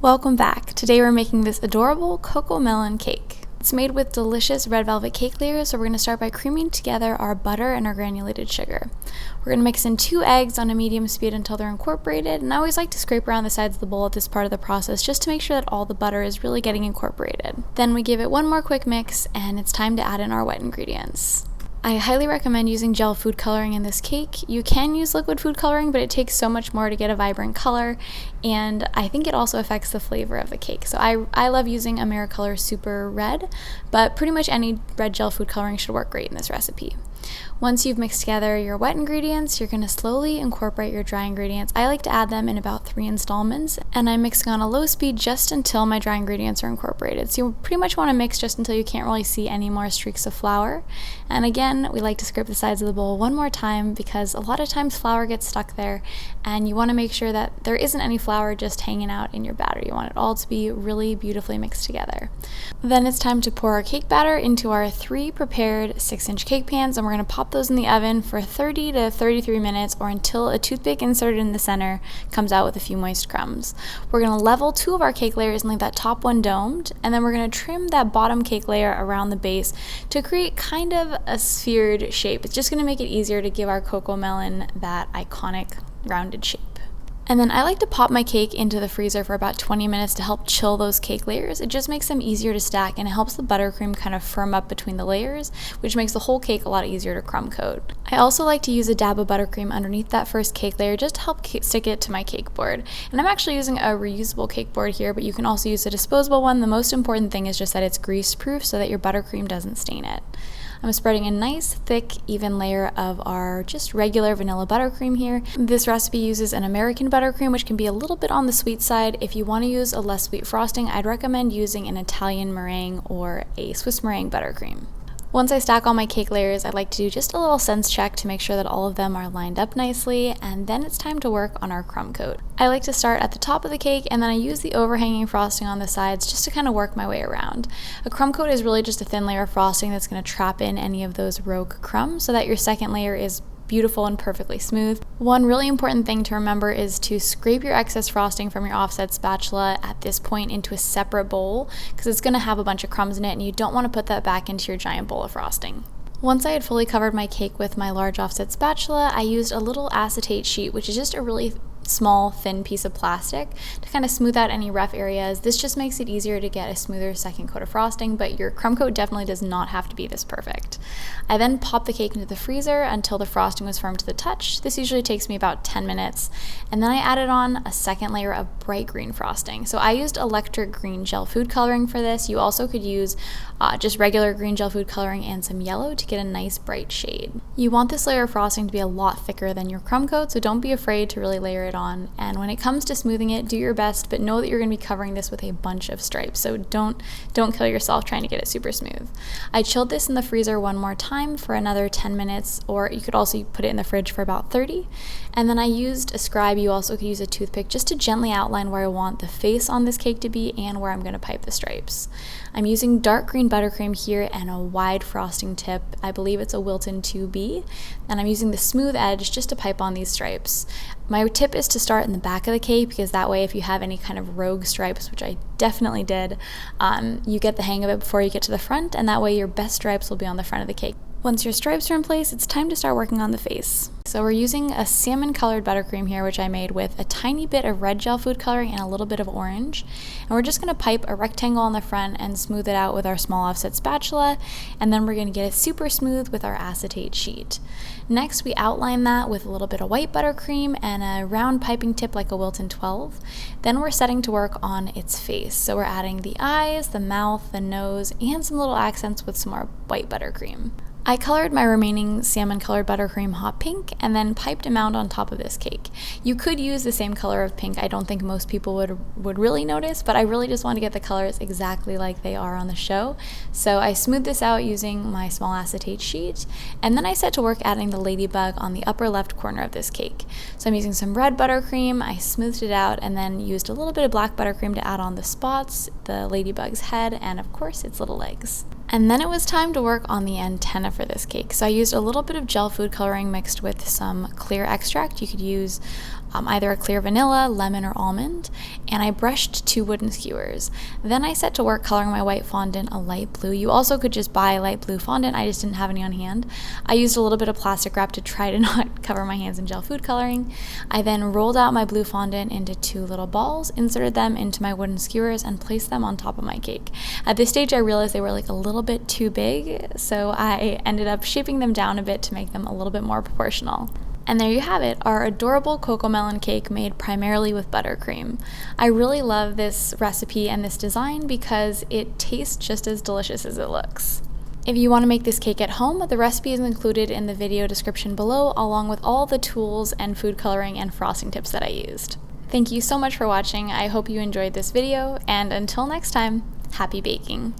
Welcome back. Today we're making this adorable Cocomelon cake. It's made with delicious red velvet cake layers, so we're going to start by creaming together our butter and our granulated sugar. We're going to mix in 2 eggs on a medium speed until they're incorporated, and I always like to scrape around the sides of the bowl at this part of the process just to make sure that all the butter is really getting incorporated. Then we give it one more quick mix, and it's time to add in our wet ingredients. I highly recommend using gel food coloring in this cake. You can use liquid food coloring, but it takes so much more to get a vibrant color, and I think it also affects the flavor of the cake. So I love using AmeriColor Super Red, but pretty much any red gel food coloring should work great in this recipe. Once you've mixed together your wet ingredients, you're going to slowly incorporate your dry ingredients. I like to add them in about 3 installments, and I'm mixing on a low speed just until my dry ingredients are incorporated. So you pretty much want to mix just until you can't really see any more streaks of flour. And again, we like to scrape the sides of the bowl one more time because a lot of times flour gets stuck there, and you want to make sure that there isn't any flour just hanging out in your batter. You want it all to be really beautifully mixed together. Then it's time to pour our cake batter into our 3 prepared 6-inch cake pans, and we're going to pop those in the oven for 30 to 33 minutes or until a toothpick inserted in the center comes out with a few moist crumbs. We're going to level 2 of our cake layers and leave that top one domed, and then we're going to trim that bottom cake layer around the base to create kind of a sphered shape. It's just going to make it easier to give our Cocomelon that iconic rounded shape. And then I like to pop my cake into the freezer for about 20 minutes to help chill those cake layers. It just makes them easier to stack, and it helps the buttercream kind of firm up between the layers, which makes the whole cake a lot easier to crumb coat. I also like to use a dab of buttercream underneath that first cake layer just to help stick it to my cake board. And I'm actually using a reusable cake board here, but you can also use a disposable one. The most important thing is just that it's grease proof so that your buttercream doesn't stain it. I'm spreading a nice, thick, even layer of our just regular vanilla buttercream here. This recipe uses an American buttercream, which can be a little bit on the sweet side. If you want to use a less sweet frosting, I'd recommend using an Italian meringue or a Swiss meringue buttercream. Once I stack all my cake layers, I like to do just a little sense check to make sure that all of them are lined up nicely, and then it's time to work on our crumb coat. I like to start at the top of the cake, and then I use the overhanging frosting on the sides just to kind of work my way around. A crumb coat is really just a thin layer of frosting that's going to trap in any of those rogue crumbs so that your second layer is beautiful and perfectly smooth. One really important thing to remember is to scrape your excess frosting from your offset spatula at this point into a separate bowl, because it's going to have a bunch of crumbs in it and you don't want to put that back into your giant bowl of frosting. Once I had fully covered my cake with my large offset spatula, I used a little acetate sheet, which is just a really small, thin piece of plastic, to kind of smooth out any rough areas. This just makes it easier to get a smoother second coat of frosting, but your crumb coat definitely does not have to be this perfect. I then popped the cake into the freezer until the frosting was firm to the touch. This usually takes me about 10 minutes, and then I added on a second layer of bright green frosting. So I used electric green gel food coloring for this. You also could use just regular green gel food coloring and some yellow to get a nice bright shade. You want this layer of frosting to be a lot thicker than your crumb coat, so don't be afraid to really layer it on. And when it comes to smoothing it, do your best, but know that you're going to be covering this with a bunch of stripes, so don't kill yourself trying to get it super smooth. I chilled this in the freezer one more time for another 10 minutes, or you could also put it in the fridge for about 30. And then I used a scribe. You also could use a toothpick just to gently outline where I want the face on this cake to be and where I'm going to pipe the stripes. I'm using dark green buttercream here and a wide frosting tip. I believe it's a Wilton 2B, and I'm using the smooth edge just to pipe on these stripes. My tip is to start in the back of the cake, because that way if you have any kind of rogue stripes, which I definitely did, you get the hang of it before you get to the front, and that way your best stripes will be on the front of the cake. Once your stripes are in place, it's time to start working on the face. So we're using a salmon colored buttercream here, which I made with a tiny bit of red gel food coloring and a little bit of orange. And we're just going to pipe a rectangle on the front and smooth it out with our small offset spatula, and then we're going to get it super smooth with our acetate sheet. Next, we outline that with a little bit of white buttercream and a round piping tip like a Wilton 12. Then we're setting to work on its face. So we're adding the eyes, the mouth, the nose, and some little accents with some more white buttercream. I colored my remaining salmon colored buttercream hot pink and then piped a mound on top of this cake. You could use the same color of pink. I don't think most people would really notice, but I really just want to get the colors exactly like they are on the show. So I smoothed this out using my small acetate sheet, and then I set to work adding the ladybug on the upper left corner of this cake. So I'm using some red buttercream, I smoothed it out, and then used a little bit of black buttercream to add on the spots, the ladybug's head, and of course its little legs. And then it was time to work on the antenna for this cake. So I used a little bit of gel food coloring mixed with some clear extract. You could use either a clear vanilla, lemon, or almond, and I brushed 2 wooden skewers. Then I set to work coloring my white fondant a light blue. You also could just buy light blue fondant, I just didn't have any on hand. I used a little bit of plastic wrap to try to not cover my hands in gel food coloring. I then rolled out my blue fondant into 2 little balls, inserted them into my wooden skewers, and placed them on top of my cake. At this stage I realized they were like a little bit too big, so I ended up shaping them down a bit to make them a little bit more proportional. And there you have it, our adorable Cocomelon cake made primarily with buttercream. I really love this recipe and this design because it tastes just as delicious as it looks. If you want to make this cake at home, the recipe is included in the video description below, along with all the tools and food coloring and frosting tips that I used. Thank you so much for watching. I hope you enjoyed this video, and until next time, happy baking!